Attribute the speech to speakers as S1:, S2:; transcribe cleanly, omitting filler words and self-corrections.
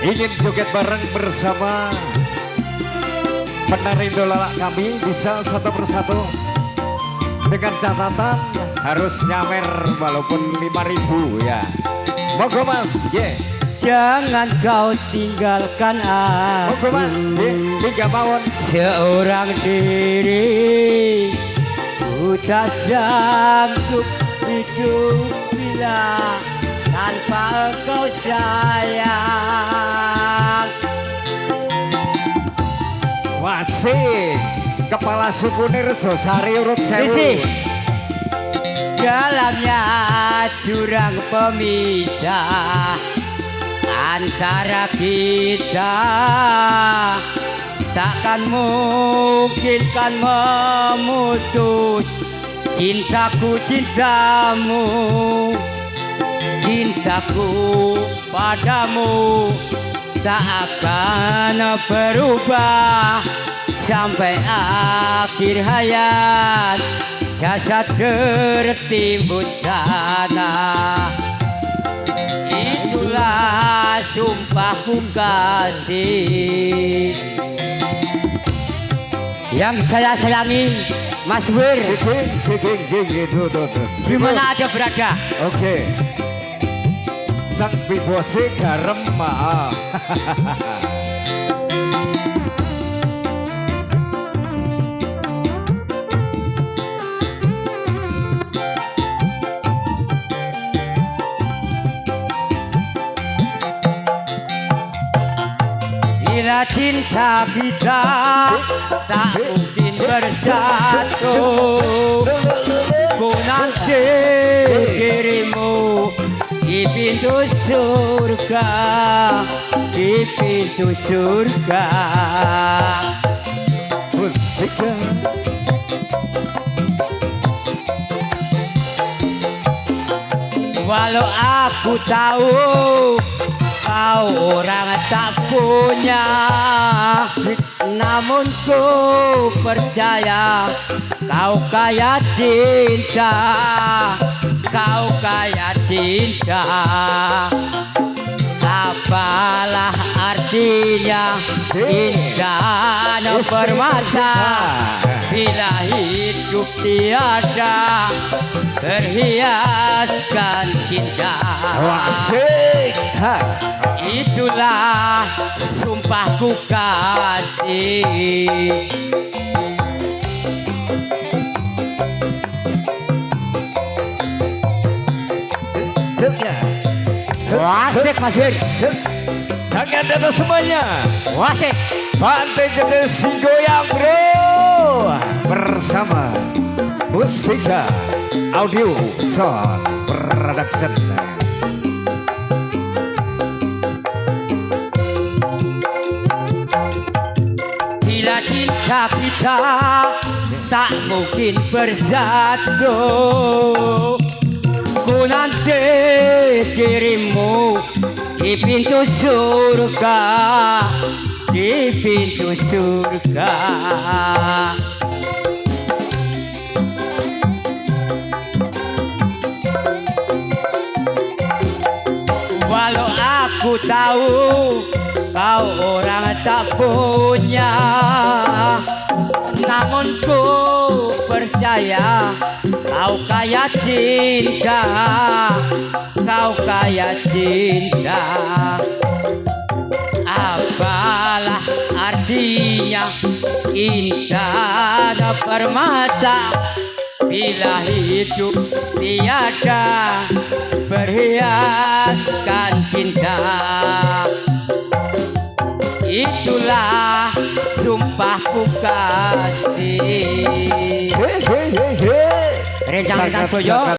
S1: ingin joget bareng bersama penari idola kami, bisa satu persatu dengan catatan harus nyamer walaupun 5.000 ya. Moga Mas,
S2: Jangan kau tinggalkan
S1: Moga Mas, tiga mawon
S2: seorang diri. Ku tak sanggup hidup bila tanpa engkau sayang.
S1: Wasih Kepala Suku Nirjosari urut sewu.
S2: Dalamnya jurang pemisah antara kita, takkan mungkin kan memutus cintaku cintamu. Cintaku padamu tak akan berubah sampai akhir hayat jasad tertimbun tanah. Itulah sumpahku kasih yang saya sayangi, Mas Wir. Dimana aja berada.
S1: Oke. Sang bibose garem maaf.
S2: Bila cinta kita tak mungkin bersatu, ku nanti dirimu di pintu surga, di pintu surga.
S1: Musika
S2: Walau aku tahu kau orang tak punya, namun ku percaya kau kaya cinta, kau kaya cinta. Apalah artinya indah permata bila hidup tiada berhiaskan cinta.
S1: Wasik.
S2: Itulah sumpahku kasih. Wasik Mas Wir.
S1: Tangan di atas semuanya.
S2: Wasik.
S1: Pantai Jogja Singgoyang bro. Bersama Musika Audio Sound Production.
S2: Bila cinta kita tak mungkin bersatu, ku nanti dirimu di pintu surga, di pintu surga. Walau aku tahu kau orang tak punya, namun ku percaya kau kaya cinta, kau kaya cinta. Apalah artinya indah permata bila hidup tiada berhiaskan cinta. Itulah sumpahku kasih. Rencang-rencang boyo.